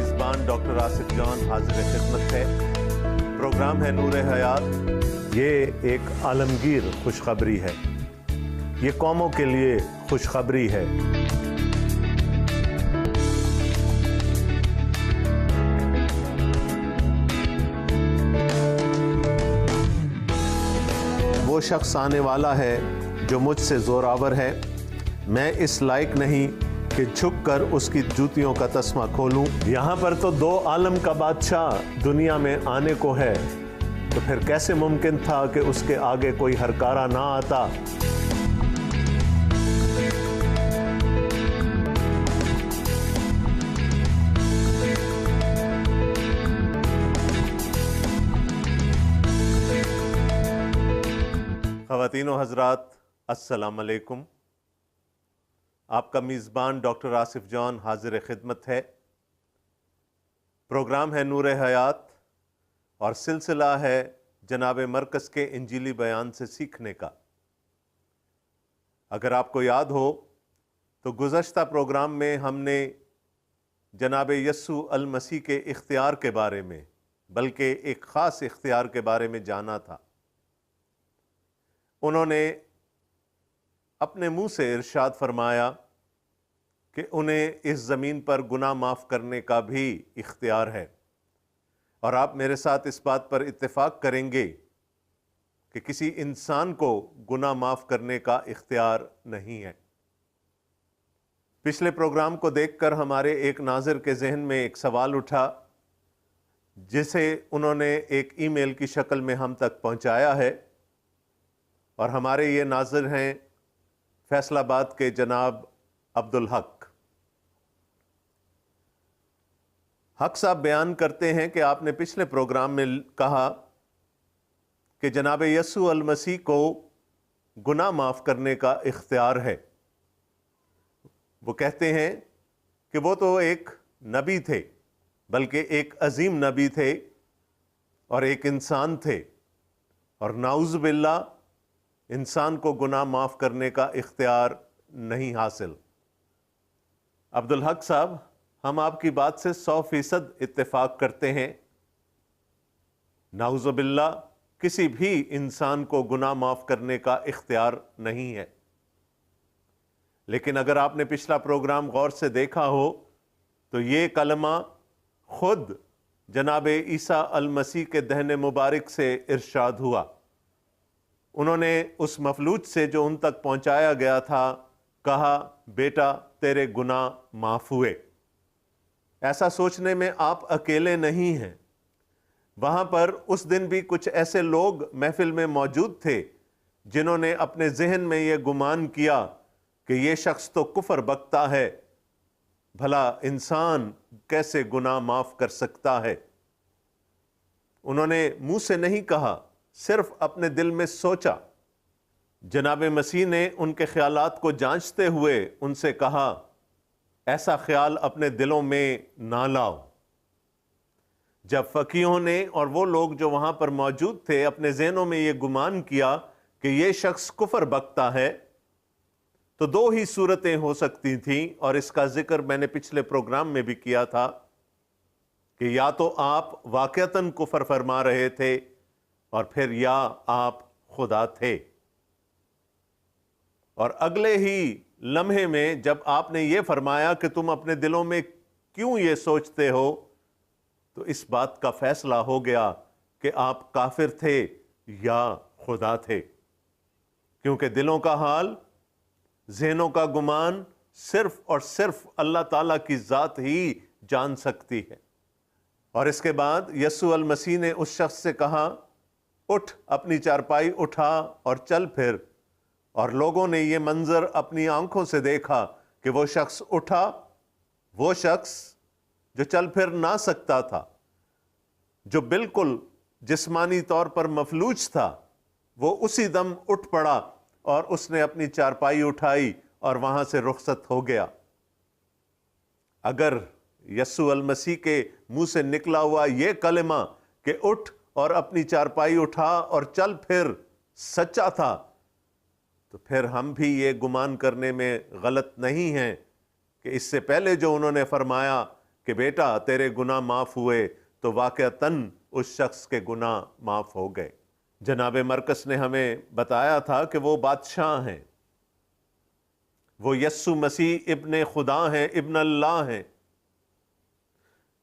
میزبان ڈاکٹر آصف جان حاضر خدمت ہے۔ پروگرام ہے نور حیات۔ یہ ایک عالمگیر خوشخبری ہے، یہ قوموں کے لیے خوشخبری ہے۔ وہ شخص آنے والا ہے جو مجھ سے زوراور ہے، میں اس لائق نہیں کہ جھک کر اس کی جوتیوں کا تسمہ کھولوں۔ یہاں پر تو دو عالم کا بادشاہ دنیا میں آنے کو ہے، تو پھر کیسے ممکن تھا کہ اس کے آگے کوئی ہرکارا نہ آتا۔ خواتین و حضرات، السلام علیکم۔ آپ کا میزبان ڈاکٹر آصف جان حاضر خدمت ہے۔ پروگرام ہے نور حیات اور سلسلہ ہے جناب مرکز کے انجیلی بیان سے سیکھنے کا۔ اگر آپ کو یاد ہو تو گزشتہ پروگرام میں ہم نے جناب یسوع المسیح کے اختیار کے بارے میں، بلکہ ایک خاص اختیار کے بارے میں جانا تھا۔ انہوں نے اپنے منہ سے ارشاد فرمایا کہ انہیں اس زمین پر گناہ معاف کرنے کا بھی اختیار ہے، اور آپ میرے ساتھ اس بات پر اتفاق کریں گے کہ کسی انسان کو گناہ معاف کرنے کا اختیار نہیں ہے۔ پچھلے پروگرام کو دیکھ کر ہمارے ایک ناظر کے ذہن میں ایک سوال اٹھا، جسے انہوں نے ایک ای میل کی شکل میں ہم تک پہنچایا ہے، اور ہمارے یہ ناظر ہیں فیصل آباد کے جناب عبدالحق۔ حق صاحب بیان کرتے ہیں کہ آپ نے پچھلے پروگرام میں کہا کہ جناب یسوع المسیح کو گناہ معاف کرنے کا اختیار ہے۔ وہ کہتے ہیں کہ وہ تو ایک نبی تھے، بلکہ ایک عظیم نبی تھے اور ایک انسان تھے، اور نعوذ باللہ انسان کو گناہ معاف کرنے کا اختیار نہیں حاصل۔ عبدالحق صاحب، ہم آپ کی بات سے 100% اتفاق کرتے ہیں۔ نعوذ باللہ کسی بھی انسان کو گناہ معاف کرنے کا اختیار نہیں ہے۔ لیکن اگر آپ نے پچھلا پروگرام غور سے دیکھا ہو تو یہ کلمہ خود جناب عیسیٰ المسیح کے دہن مبارک سے ارشاد ہوا۔ انہوں نے اس مفلوج سے جو ان تک پہنچایا گیا تھا کہا، بیٹا تیرے گناہ معاف ہوئے۔ ایسا سوچنے میں آپ اکیلے نہیں ہیں۔ وہاں پر اس دن بھی کچھ ایسے لوگ محفل میں موجود تھے جنہوں نے اپنے ذہن میں یہ گمان کیا کہ یہ شخص تو کفر بکتا ہے، بھلا انسان کیسے گناہ معاف کر سکتا ہے۔ انہوں نے منہ سے نہیں کہا، صرف اپنے دل میں سوچا۔ جناب مسیح نے ان کے خیالات کو جانچتے ہوئے ان سے کہا، ایسا خیال اپنے دلوں میں نہ لاؤ۔ جب فقیہوں نے اور وہ لوگ جو وہاں پر موجود تھے اپنے ذہنوں میں یہ گمان کیا کہ یہ شخص کفر بکتا ہے، تو دو ہی صورتیں ہو سکتی تھیں، اور اس کا ذکر میں نے پچھلے پروگرام میں بھی کیا تھا کہ یا تو آپ واقعتاً کفر فرما رہے تھے، اور پھر یا آپ خدا تھے۔ اور اگلے ہی لمحے میں جب آپ نے یہ فرمایا کہ تم اپنے دلوں میں کیوں یہ سوچتے ہو، تو اس بات کا فیصلہ ہو گیا کہ آپ کافر تھے یا خدا تھے، کیونکہ دلوں کا حال، ذہنوں کا گمان صرف اور صرف اللہ تعالیٰ کی ذات ہی جان سکتی ہے۔ اور اس کے بعد یسوع المسیح نے اس شخص سے کہا، اٹھ، اپنی چارپائی اٹھا اور چل پھر۔ اور لوگوں نے یہ منظر اپنی آنکھوں سے دیکھا کہ وہ شخص اٹھا، وہ شخص جو چل پھر نہ سکتا تھا، جو بالکل جسمانی طور پر مفلوج تھا، وہ اسی دم اٹھ پڑا اور اس نے اپنی چارپائی اٹھائی اور وہاں سے رخصت ہو گیا۔ اگر یسوع المسیح کے منہ سے نکلا ہوا یہ کلمہ کہ اٹھ اور اپنی چارپائی اٹھا اور چل پھر سچا تھا، تو پھر ہم بھی یہ گمان کرنے میں غلط نہیں ہیں کہ اس سے پہلے جو انہوں نے فرمایا کہ بیٹا تیرے گناہ معاف ہوئے تو واقعتاً اس شخص کے گناہ معاف ہو گئے۔ جناب مرقس نے ہمیں بتایا تھا کہ وہ بادشاہ ہیں، وہ یسوع مسیح ابن خدا ہیں، ابن اللہ ہیں۔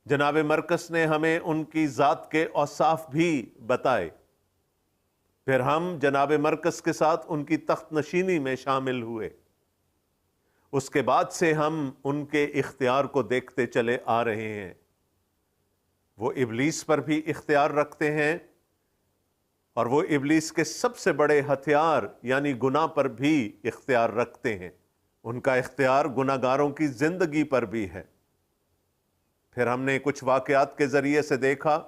جناب مرقس نے ہمیں ان کی ذات کے اوصاف بھی بتائے، پھر ہم جناب مرقس کے ساتھ ان کی تخت نشینی میں شامل ہوئے۔ اس کے بعد سے ہم ان کے اختیار کو دیکھتے چلے آ رہے ہیں۔ وہ ابلیس پر بھی اختیار رکھتے ہیں، اور وہ ابلیس کے سب سے بڑے ہتھیار یعنی گناہ پر بھی اختیار رکھتے ہیں۔ ان کا اختیار گناہ گاروں کی زندگی پر بھی ہے۔ پھر ہم نے کچھ واقعات کے ذریعے سے دیکھا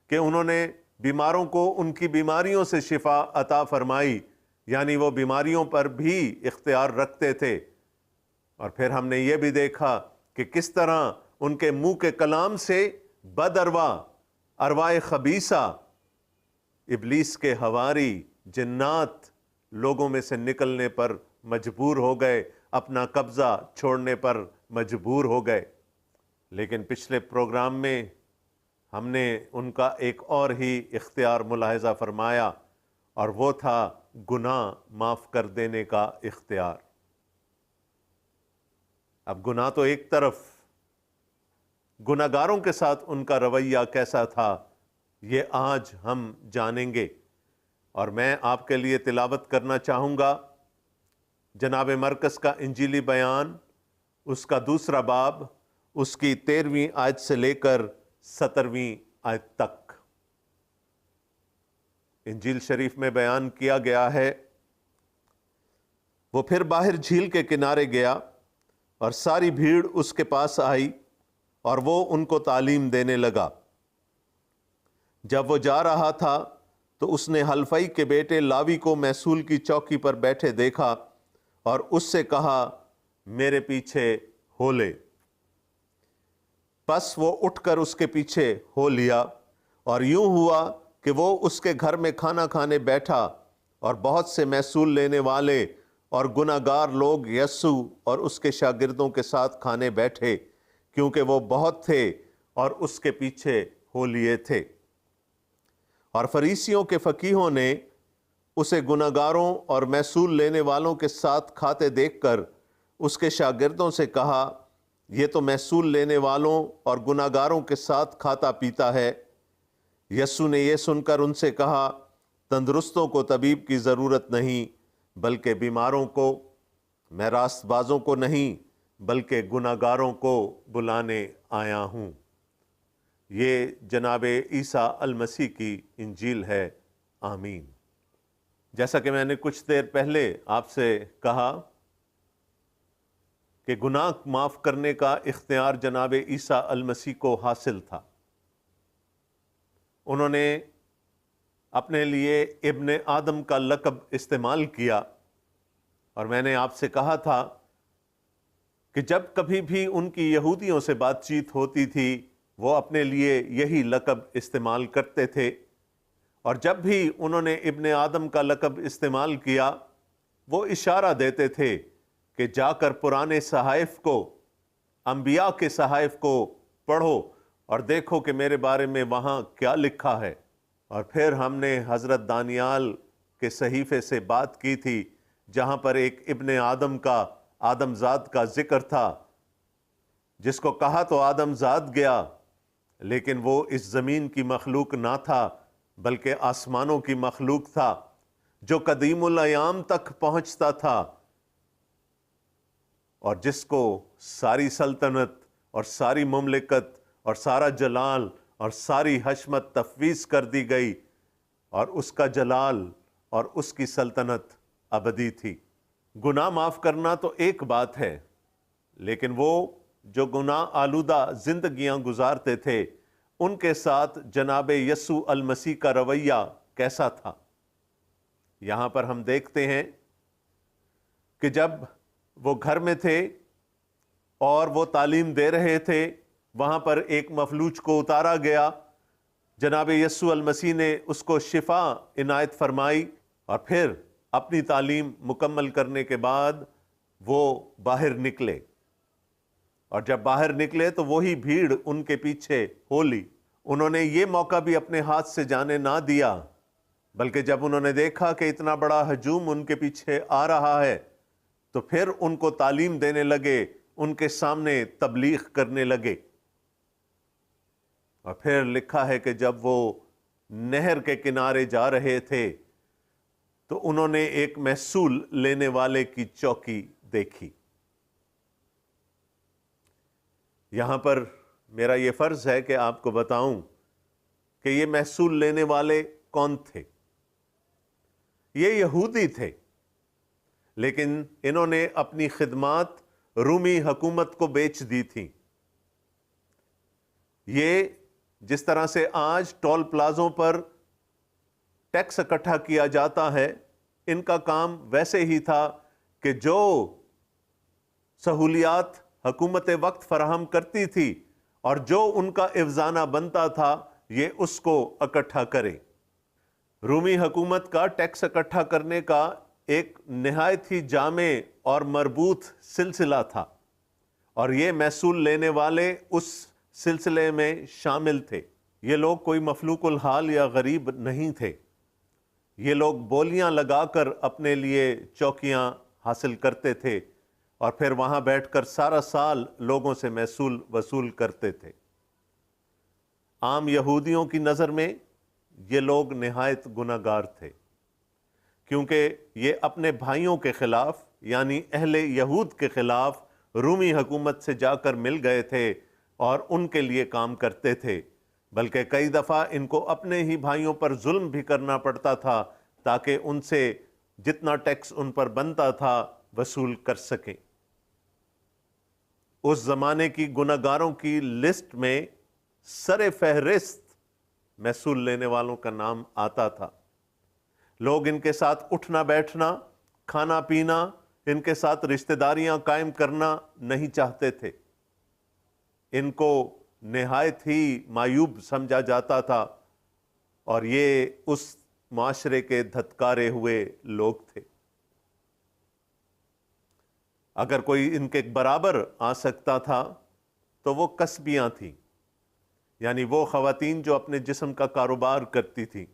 کہ انہوں نے بیماروں کو ان کی بیماریوں سے شفا عطا فرمائی، یعنی وہ بیماریوں پر بھی اختیار رکھتے تھے۔ اور پھر ہم نے یہ بھی دیکھا کہ کس طرح ان کے منہ کے کلام سے بد ارواح، ارواح خبیثہ، ابلیس کے ہواری، جنات لوگوں میں سے نکلنے پر مجبور ہو گئے، اپنا قبضہ چھوڑنے پر مجبور ہو گئے۔ لیکن پچھلے پروگرام میں ہم نے ان کا ایک اور ہی اختیار ملاحظہ فرمایا، اور وہ تھا گناہ معاف کر دینے کا اختیار۔ اب گناہ تو ایک طرف، گناہ گاروں کے ساتھ ان کا رویہ کیسا تھا یہ آج ہم جانیں گے، اور میں آپ کے لیے تلاوت کرنا چاہوں گا جناب مرقس کا انجیلی بیان، اس کا 2 باب، اس کی 13ویں آیت سے لے کر 17ویں آیت تک۔ انجیل شریف میں بیان کیا گیا ہے، وہ پھر باہر جھیل کے کنارے گیا اور ساری بھیڑ اس کے پاس آئی اور وہ ان کو تعلیم دینے لگا۔ جب وہ جا رہا تھا تو اس نے حلفئی کے بیٹے لاوی کو محصول کی چوکی پر بیٹھے دیکھا اور اس سے کہا، میرے پیچھے ہو لے۔ پس وہ اٹھ کر اس کے پیچھے ہو لیا، اور یوں ہوا کہ وہ اس کے گھر میں کھانا کھانے بیٹھا، اور بہت سے محصول لینے والے اور گناہ گار لوگ یسوع اور اس کے شاگردوں کے ساتھ کھانے بیٹھے، کیونکہ وہ بہت تھے اور اس کے پیچھے ہو لیے تھے۔ اور فریسیوں کے فقیہوں نے اسے گناہ گاروں اور محصول لینے والوں کے ساتھ کھاتے دیکھ کر اس کے شاگردوں سے کہا، یہ تو محصول لینے والوں اور گناہ گاروں کے ساتھ کھاتا پیتا ہے۔ یسوع نے یہ سن کر ان سے کہا، تندرستوں کو طبیب کی ضرورت نہیں بلکہ بیماروں کو، میں راست بازوں کو نہیں بلکہ گناہ گاروں کو بلانے آیا ہوں۔ یہ جناب عیسیٰ المسیح کی انجیل ہے، آمین۔ جیسا کہ میں نے کچھ دیر پہلے آپ سے کہا کہ گناہ معاف کرنے کا اختیار جناب عیسیٰ المسیح کو حاصل تھا۔ انہوں نے اپنے لیے ابن آدم کا لقب استعمال کیا، اور میں نے آپ سے کہا تھا کہ جب کبھی بھی ان کی یہودیوں سے بات چیت ہوتی تھی وہ اپنے لیے یہی لقب استعمال کرتے تھے، اور جب بھی انہوں نے ابن آدم کا لقب استعمال کیا وہ اشارہ دیتے تھے کہ جا کر پرانے صحائف کو، انبیاء کے صحائف کو پڑھو اور دیکھو کہ میرے بارے میں وہاں کیا لکھا ہے۔ اور پھر ہم نے حضرت دانیال کے صحیفے سے بات کی تھی جہاں پر ایک ابن آدم کا، آدم زاد کا ذکر تھا، جس کو کہا تو آدم زاد گیا، لیکن وہ اس زمین کی مخلوق نہ تھا بلکہ آسمانوں کی مخلوق تھا، جو قدیم الایام تک پہنچتا تھا، اور جس کو ساری سلطنت اور ساری مملکت اور سارا جلال اور ساری حشمت تفویض کر دی گئی، اور اس کا جلال اور اس کی سلطنت ابدی تھی۔ گناہ معاف کرنا تو ایک بات ہے، لیکن وہ جو گناہ آلودہ زندگیاں گزارتے تھے ان کے ساتھ جناب یسوع المسیح کا رویہ کیسا تھا؟ یہاں پر ہم دیکھتے ہیں کہ جب وہ گھر میں تھے اور وہ تعلیم دے رہے تھے، وہاں پر ایک مفلوج کو اتارا گیا، جناب یسوع المسیح نے اس کو شفا عنایت فرمائی، اور پھر اپنی تعلیم مکمل کرنے کے بعد وہ باہر نکلے۔ اور جب باہر نکلے تو وہی بھیڑ ان کے پیچھے ہو لی۔ انہوں نے یہ موقع بھی اپنے ہاتھ سے جانے نہ دیا، بلکہ جب انہوں نے دیکھا کہ اتنا بڑا ہجوم ان کے پیچھے آ رہا ہے تو پھر ان کو تعلیم دینے لگے، ان کے سامنے تبلیغ کرنے لگے۔ اور پھر لکھا ہے کہ جب وہ نہر کے کنارے جا رہے تھے تو انہوں نے ایک محصول لینے والے کی چوکی دیکھی۔ یہاں پر میرا یہ فرض ہے کہ آپ کو بتاؤں کہ یہ محصول لینے والے کون تھے۔ یہ یہودی تھے، لیکن انہوں نے اپنی خدمات رومی حکومت کو بیچ دی تھیں۔ یہ جس طرح سے آج ٹول پلازوں پر ٹیکس اکٹھا کیا جاتا ہے، ان کا کام ویسے ہی تھا کہ جو سہولیات حکومت وقت فراہم کرتی تھی اور جو ان کا افزانہ بنتا تھا، یہ اس کو اکٹھا کرے۔ رومی حکومت کا ٹیکس اکٹھا کرنے کا ایک نہایت ہی جامع اور مربوط سلسلہ تھا، اور یہ محصول لینے والے اس سلسلے میں شامل تھے۔ یہ لوگ کوئی مفلوق الحال یا غریب نہیں تھے۔ یہ لوگ بولیاں لگا کر اپنے لیے چوکیاں حاصل کرتے تھے اور پھر وہاں بیٹھ کر سارا سال لوگوں سے محصول وصول کرتے تھے۔ عام یہودیوں کی نظر میں یہ لوگ نہایت گناہگار تھے، کیونکہ یہ اپنے بھائیوں کے خلاف یعنی اہل یہود کے خلاف رومی حکومت سے جا کر مل گئے تھے اور ان کے لیے کام کرتے تھے، بلکہ کئی دفعہ ان کو اپنے ہی بھائیوں پر ظلم بھی کرنا پڑتا تھا تاکہ ان سے جتنا ٹیکس ان پر بنتا تھا وصول کر سکیں۔ اس زمانے کی گناہگاروں کی لسٹ میں سر فہرست محصول لینے والوں کا نام آتا تھا۔ لوگ ان کے ساتھ اٹھنا بیٹھنا، کھانا پینا، ان کے ساتھ رشتہ داریاں قائم کرنا نہیں چاہتے تھے۔ ان کو نہایت ہی معیوب سمجھا جاتا تھا، اور یہ اس معاشرے کے دھتکارے ہوئے لوگ تھے۔ اگر کوئی ان کے برابر آ سکتا تھا تو وہ کسبیاں تھیں، یعنی وہ خواتین جو اپنے جسم کا کاروبار کرتی تھیں۔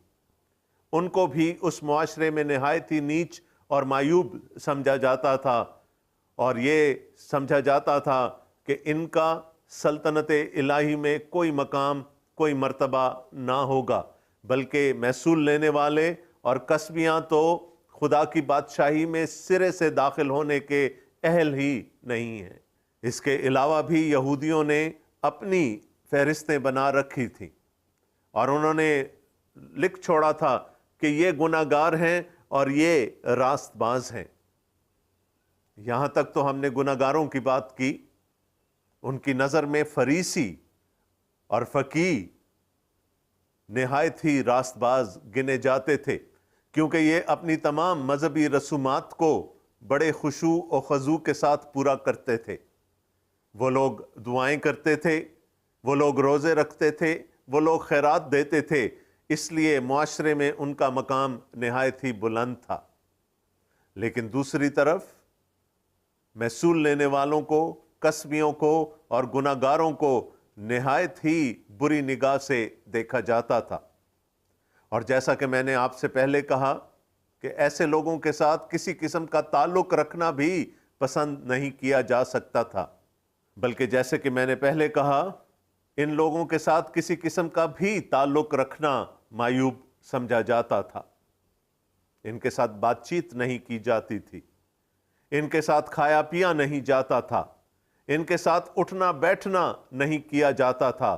ان کو بھی اس معاشرے میں نہایت ہی نیچ اور معیوب سمجھا جاتا تھا، اور یہ سمجھا جاتا تھا کہ ان کا سلطنت الہی میں کوئی مقام، کوئی مرتبہ نہ ہوگا، بلکہ محصول لینے والے اور کسبیاں تو خدا کی بادشاہی میں سرے سے داخل ہونے کے اہل ہی نہیں ہیں۔ اس کے علاوہ بھی یہودیوں نے اپنی فہرستیں بنا رکھی تھیں، اور انہوں نے لکھ چھوڑا تھا کہ یہ گناہگار ہیں اور یہ راست باز ہیں۔ یہاں تک تو ہم نے گناہگاروں کی بات کی۔ ان کی نظر میں فریسی اور فقیہ نہایت ہی راست باز گنے جاتے تھے، کیونکہ یہ اپنی تمام مذہبی رسومات کو بڑے خشوع و خضوع کے ساتھ پورا کرتے تھے۔ وہ لوگ دعائیں کرتے تھے، وہ لوگ روزے رکھتے تھے، وہ لوگ خیرات دیتے تھے، اس لیے معاشرے میں ان کا مقام نہایت ہی بلند تھا۔ لیکن دوسری طرف محصول لینے والوں کو، کسبیوں کو اور گناہگاروں کو نہایت ہی بری نگاہ سے دیکھا جاتا تھا۔ اور جیسا کہ میں نے آپ سے پہلے کہا کہ ایسے لوگوں کے ساتھ کسی قسم کا تعلق رکھنا بھی پسند نہیں کیا جا سکتا تھا، بلکہ جیسے کہ میں نے پہلے کہا، ان لوگوں کے ساتھ کسی قسم کا بھی تعلق رکھنا معیوب سمجھا جاتا تھا۔ ان کے ساتھ بات چیت نہیں کی جاتی تھی، ان کے ساتھ کھایا پیا نہیں جاتا تھا، ان کے ساتھ اٹھنا بیٹھنا نہیں کیا جاتا تھا،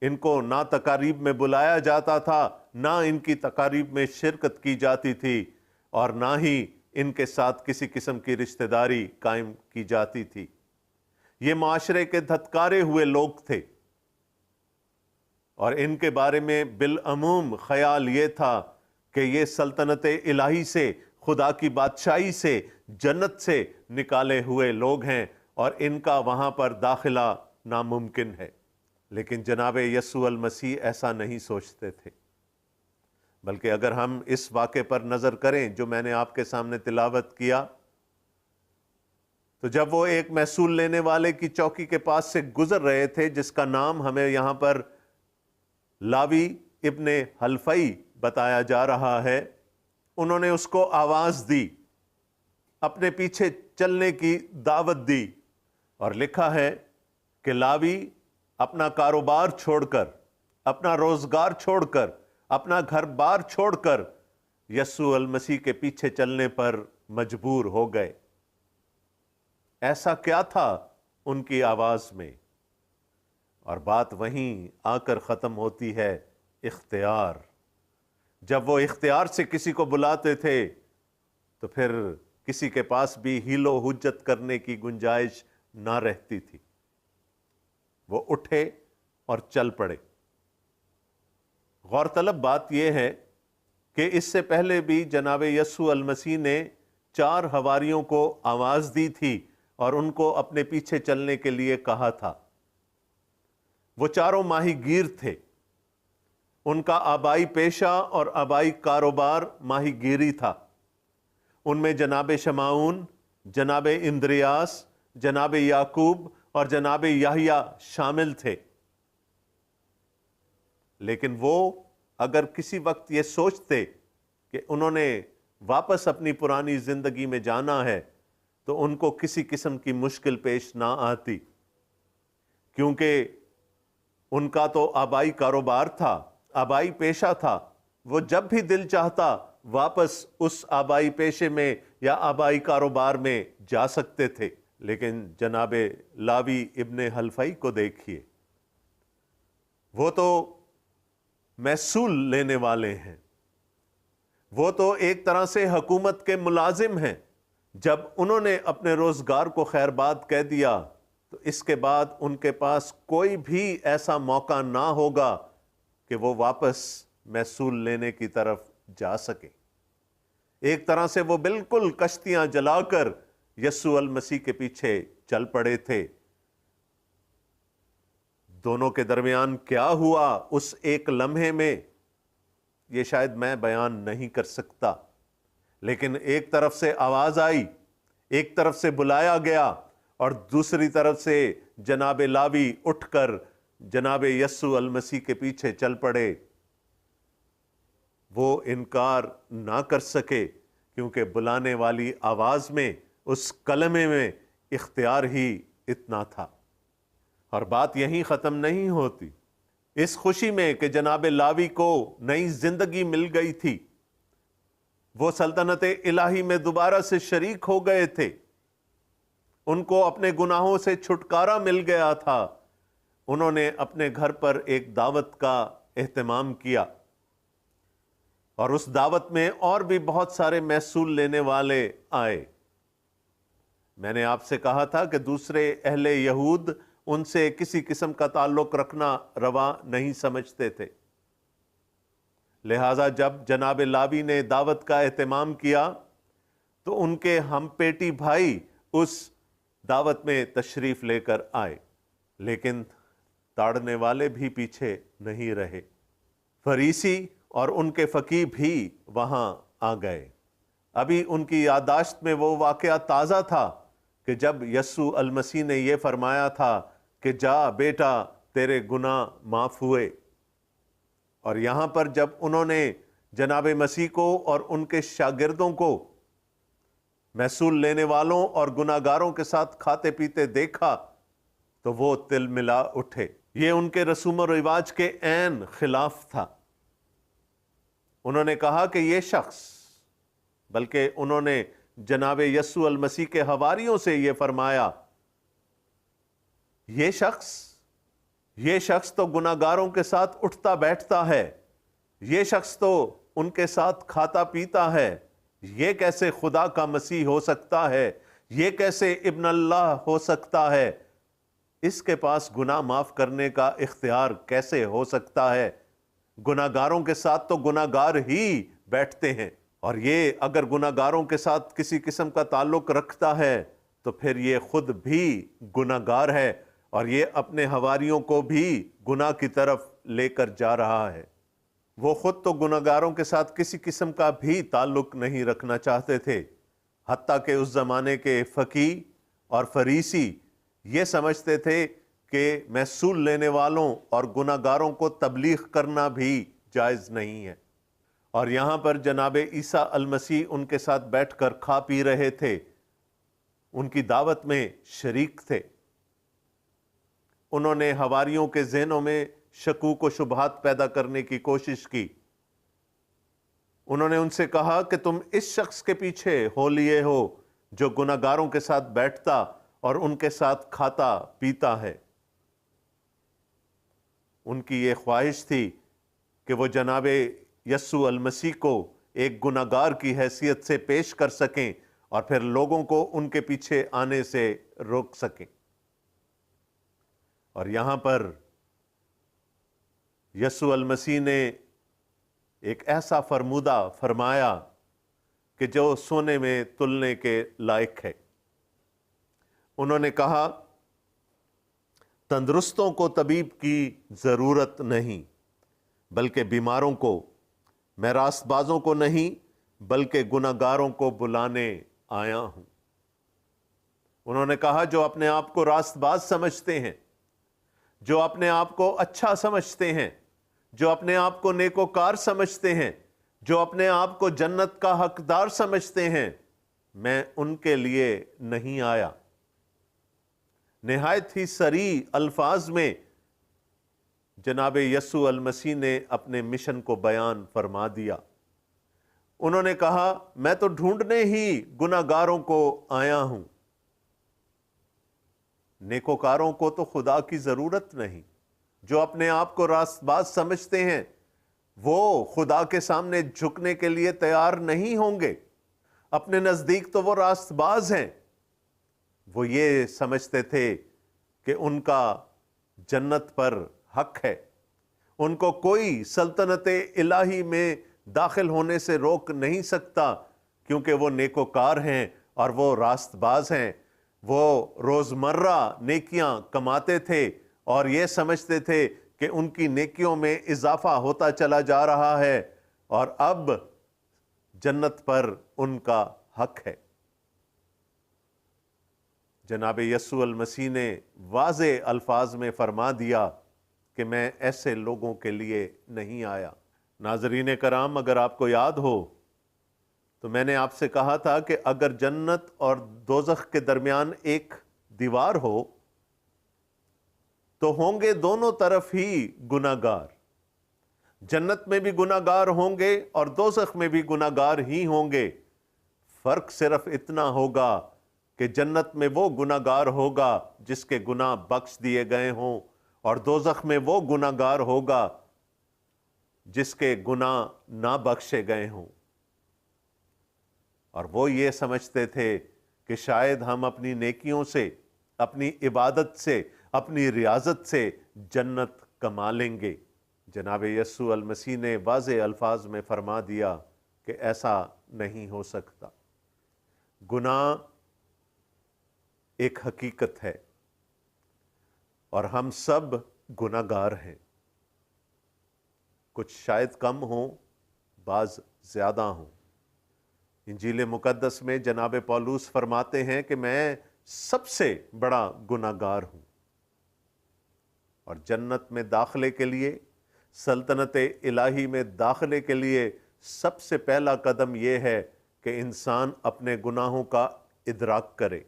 ان کو نہ تقاریب میں بلایا جاتا تھا، نہ ان کی تقاریب میں شرکت کی جاتی تھی، اور نہ ہی ان کے ساتھ کسی قسم کی رشتہ داری قائم کی جاتی تھی۔ یہ معاشرے کے دھتکارے ہوئے لوگ تھے، اور ان کے بارے میں بالعموم خیال یہ تھا کہ یہ سلطنت الہی سے، خدا کی بادشاہی سے، جنت سے نکالے ہوئے لوگ ہیں، اور ان کا وہاں پر داخلہ ناممکن ہے۔ لیکن جناب یسوع المسیح ایسا نہیں سوچتے تھے، بلکہ اگر ہم اس واقعے پر نظر کریں جو میں نے آپ کے سامنے تلاوت کیا، تو جب وہ ایک محصول لینے والے کی چوکی کے پاس سے گزر رہے تھے، جس کا نام ہمیں یہاں پر لاوی ابن حلفئی بتایا جا رہا ہے، انہوں نے اس کو آواز دی، اپنے پیچھے چلنے کی دعوت دی، اور لکھا ہے کہ لاوی اپنا کاروبار چھوڑ کر، اپنا روزگار چھوڑ کر، اپنا گھر بار چھوڑ کر یسوع المسیح کے پیچھے چلنے پر مجبور ہو گئے۔ ایسا کیا تھا ان کی آواز میں؟ اور بات وہیں آ کر ختم ہوتی ہے، اختیار۔ جب وہ اختیار سے کسی کو بلاتے تھے تو پھر کسی کے پاس بھی حیل و حجت کرنے کی گنجائش نہ رہتی تھی۔ وہ اٹھے اور چل پڑے۔ غور طلب بات یہ ہے کہ اس سے پہلے بھی جناب یسوع المسیح نے 4 حواریوں کو آواز دی تھی اور ان کو اپنے پیچھے چلنے کے لیے کہا تھا۔ وہ چاروں ماہی گیر تھے۔ ان کا آبائی پیشہ اور آبائی کاروبار ماہی گیری تھا۔ ان میں جناب شمعون، جناب اندریاس، جناب یعقوب اور جناب یحییٰ شامل تھے۔ لیکن وہ اگر کسی وقت یہ سوچتے کہ انہوں نے واپس اپنی پرانی زندگی میں جانا ہے تو ان کو کسی قسم کی مشکل پیش نہ آتی، کیونکہ ان کا تو آبائی کاروبار تھا، آبائی پیشہ تھا۔ وہ جب بھی دل چاہتا واپس اس آبائی پیشے میں یا آبائی کاروبار میں جا سکتے تھے۔ لیکن جناب لاوی ابن حلفئی کو دیکھیے، وہ تو محصول لینے والے ہیں، وہ تو ایک طرح سے حکومت کے ملازم ہیں۔ جب انہوں نے اپنے روزگار کو خیرباد کہہ دیا تو اس کے بعد ان کے پاس کوئی بھی ایسا موقع نہ ہوگا کہ وہ واپس محصول لینے کی طرف جا سکے۔ ایک طرح سے وہ بالکل کشتیاں جلا کر یسوع المسیح کے پیچھے چل پڑے تھے۔ دونوں کے درمیان کیا ہوا اس ایک لمحے میں، یہ شاید میں بیان نہیں کر سکتا، لیکن ایک طرف سے آواز آئی، ایک طرف سے بلایا گیا، اور دوسری طرف سے جناب لاوی اٹھ کر جناب یسوع المسیح کے پیچھے چل پڑے۔ وہ انکار نہ کر سکے، کیونکہ بلانے والی آواز میں، اس کلمے میں اختیار ہی اتنا تھا۔ اور بات یہیں ختم نہیں ہوتی۔ اس خوشی میں کہ جناب لاوی کو نئی زندگی مل گئی تھی، وہ سلطنت الہی میں دوبارہ سے شریک ہو گئے تھے، ان کو اپنے گناہوں سے چھٹکارا مل گیا تھا۔ انہوں نے اپنے گھر پر ایک دعوت کا اہتمام کیا، اور اس دعوت میں اور بھی بہت سارے محصول لینے والے آئے۔ میں نے آپ سے کہا تھا کہ دوسرے اہل یہود ان سے کسی قسم کا تعلق رکھنا روا نہیں سمجھتے تھے، لہٰذا جب جناب لاوی نے دعوت کا اہتمام کیا تو ان کے ہم پیٹی بھائی اس دعوت میں تشریف لے کر آئے، لیکن تاڑنے والے بھی پیچھے نہیں رہے۔ فریسی اور ان کے فقیہ بھی وہاں آ گئے۔ ابھی ان کی یادداشت میں وہ واقعہ تازہ تھا کہ جب یسوع المسیح نے یہ فرمایا تھا کہ جا بیٹا تیرے گناہ معاف ہوئے۔ اور یہاں پر جب انہوں نے جناب مسیح کو اور ان کے شاگردوں کو محصول لینے والوں اور گناہ گاروں کے ساتھ کھاتے پیتے دیکھا تو وہ تل ملا اٹھے۔ یہ ان کے رسوم و رواج کے عین خلاف تھا۔ انہوں نے کہا کہ یہ شخص، بلکہ انہوں نے جناب یسوع المسیح کے حواریوں سے یہ فرمایا، یہ شخص تو گناہ گاروں کے ساتھ اٹھتا بیٹھتا ہے، یہ شخص تو ان کے ساتھ کھاتا پیتا ہے، یہ کیسے خدا کا مسیح ہو سکتا ہے، یہ کیسے ابن اللہ ہو سکتا ہے، اس کے پاس گناہ معاف کرنے کا اختیار کیسے ہو سکتا ہے؟ گناہ گاروں کے ساتھ تو گناہ گار ہی بیٹھتے ہیں، اور یہ اگر گناہ گاروں کے ساتھ کسی قسم کا تعلق رکھتا ہے تو پھر یہ خود بھی گناہ گار ہے، اور یہ اپنے حواریوں کو بھی گناہ کی طرف لے کر جا رہا ہے۔ وہ خود تو گناہ گاروں کے ساتھ کسی قسم کا بھی تعلق نہیں رکھنا چاہتے تھے، حتیٰ کہ اس زمانے کے فقیہ اور فریسی یہ سمجھتے تھے کہ محصول لینے والوں اور گناہگاروں کو تبلیغ کرنا بھی جائز نہیں ہے۔ اور یہاں پر جناب عیسیٰ المسیح ان کے ساتھ بیٹھ کر کھا پی رہے تھے، ان کی دعوت میں شریک تھے۔ انہوں نے حواریوں کے ذہنوں میں شکوک و شبہات پیدا کرنے کی کوشش کی۔ انہوں نے ان سے کہا کہ تم اس شخص کے پیچھے ہو لیے ہو جو گناہگاروں کے ساتھ بیٹھتا اور ان کے ساتھ کھاتا پیتا ہے۔ ان کی یہ خواہش تھی کہ وہ جناب یسوع المسیح کو ایک گناہگار کی حیثیت سے پیش کر سکیں اور پھر لوگوں کو ان کے پیچھے آنے سے روک سکیں۔ اور یہاں پر یسوع المسیح نے ایک ایسا فرمودہ فرمایا کہ جو سونے میں تلنے کے لائق ہے۔ انہوں نے کہا، تندرستوں کو طبیب کی ضرورت نہیں بلکہ بیماروں کو، میں راست بازوں کو نہیں بلکہ گناہگاروں کو بلانے آیا ہوں۔ انہوں نے کہا جو اپنے آپ کو راست باز سمجھتے ہیں، جو اپنے آپ کو اچھا سمجھتے ہیں، جو اپنے آپ کو نیکوکار سمجھتے ہیں، جو اپنے آپ کو جنت کا حقدار سمجھتے ہیں، میں ان کے لیے نہیں آیا۔ نہایت ہی صریح الفاظ میں جناب یسوع المسیح نے اپنے مشن کو بیان فرما دیا۔ انہوں نے کہا، میں تو ڈھونڈنے ہی گناہگاروں کو آیا ہوں۔ نیکوکاروں کو تو خدا کی ضرورت نہیں۔ جو اپنے آپ کو راست باز سمجھتے ہیں وہ خدا کے سامنے جھکنے کے لیے تیار نہیں ہوں گے۔ اپنے نزدیک تو وہ راست باز ہیں، وہ یہ سمجھتے تھے کہ ان کا جنت پر حق ہے، ان کو کوئی سلطنت الہی میں داخل ہونے سے روک نہیں سکتا، کیونکہ وہ نیکوکار ہیں اور وہ راست باز ہیں۔ وہ روزمرہ نیکیاں کماتے تھے اور یہ سمجھتے تھے کہ ان کی نیکیوں میں اضافہ ہوتا چلا جا رہا ہے اور اب جنت پر ان کا حق ہے۔ جناب یسوع المسیح نے واضح الفاظ میں فرما دیا کہ میں ایسے لوگوں کے لیے نہیں آیا۔ ناظرین کرام، اگر آپ کو یاد ہو تو میں نے آپ سے کہا تھا کہ اگر جنت اور دوزخ کے درمیان ایک دیوار ہو تو ہوں گے دونوں طرف ہی گناہگار۔ جنت میں بھی گناہگار ہوں گے اور دوزخ میں بھی گناہگار ہی ہوں گے۔ فرق صرف اتنا ہوگا کہ جنت میں وہ گناہگار ہوگا جس کے گناہ بخش دیے گئے ہوں، اور دوزخ میں وہ گناہگار ہوگا جس کے گناہ نہ بخشے گئے ہوں۔ اور وہ یہ سمجھتے تھے کہ شاید ہم اپنی نیکیوں سے، اپنی عبادت سے، اپنی ریاضت سے جنت کما لیں گے۔ جناب یسوع المسیح نے واضح الفاظ میں فرما دیا کہ ایسا نہیں ہو سکتا۔ گناہ ایک حقیقت ہے اور ہم سب گناہگار ہیں، کچھ شاید کم ہوں، بعض زیادہ ہوں۔ انجیل مقدس میں جناب پولس فرماتے ہیں کہ میں سب سے بڑا گناہگار ہوں، اور جنت میں داخلے کے لیے، سلطنت الہی میں داخلے کے لیے سب سے پہلا قدم یہ ہے کہ انسان اپنے گناہوں کا ادراک کرے۔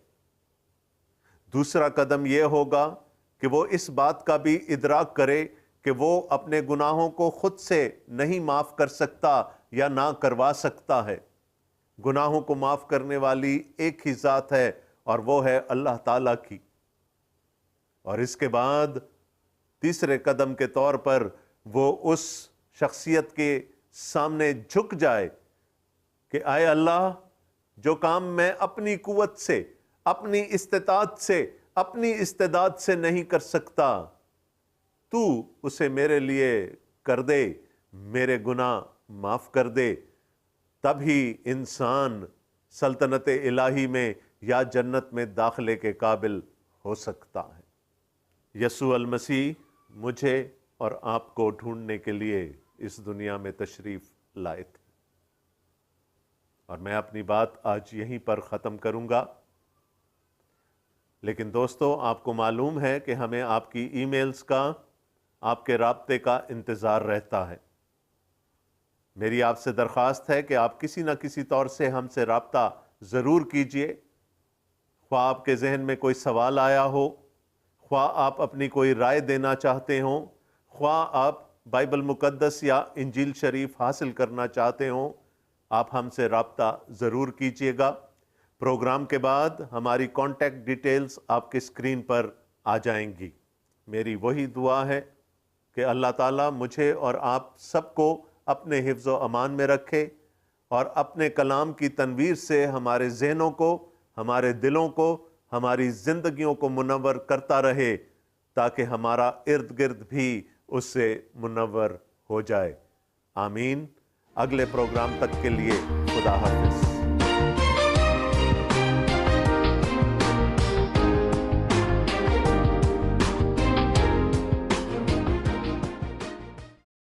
دوسرا قدم یہ ہوگا کہ وہ اس بات کا بھی ادراک کرے کہ وہ اپنے گناہوں کو خود سے نہیں معاف کر سکتا یا نہ کروا سکتا ہے۔ گناہوں کو معاف کرنے والی ایک ہی ذات ہے اور وہ ہے اللہ تعالیٰ کی۔ اور اس کے بعد تیسرے قدم کے طور پر وہ اس شخصیت کے سامنے جھک جائے کہ اے اللہ، جو کام میں اپنی قوت سے، اپنی استطاعت سے، اپنی استعداد سے نہیں کر سکتا، تو اسے میرے لیے کر دے، میرے گناہ معاف کر دے۔ تب ہی انسان سلطنت الہی میں یا جنت میں داخلے کے قابل ہو سکتا ہے۔ یسوع المسیح مجھے اور آپ کو ڈھونڈنے کے لیے اس دنیا میں تشریف لائے تھے، اور میں اپنی بات آج یہیں پر ختم کروں گا۔ لیکن دوستو آپ کو معلوم ہے کہ ہمیں آپ کی ای میلز کا، آپ کے رابطے کا انتظار رہتا ہے۔ میری آپ سے درخواست ہے کہ آپ کسی نہ کسی طور سے ہم سے رابطہ ضرور کیجئے، خواہ آپ کے ذہن میں کوئی سوال آیا ہو، خواہ آپ اپنی کوئی رائے دینا چاہتے ہوں، خواہ آپ بائبل مقدس یا انجیل شریف حاصل کرنا چاہتے ہوں، آپ ہم سے رابطہ ضرور کیجئے گا۔ پروگرام کے بعد ہماری کانٹیکٹ ڈیٹیلز آپ کے اسکرین پر آ جائیں گی۔ میری وہی دعا ہے کہ اللہ تعالیٰ مجھے اور آپ سب کو اپنے حفظ و امان میں رکھے اور اپنے کلام کی تنویر سے ہمارے ذہنوں کو، ہمارے دلوں کو، ہماری زندگیوں کو منور کرتا رہے، تاکہ ہمارا ارد گرد بھی اس سے منور ہو جائے۔ آمین۔ اگلے پروگرام تک کے لیے خدا حافظ۔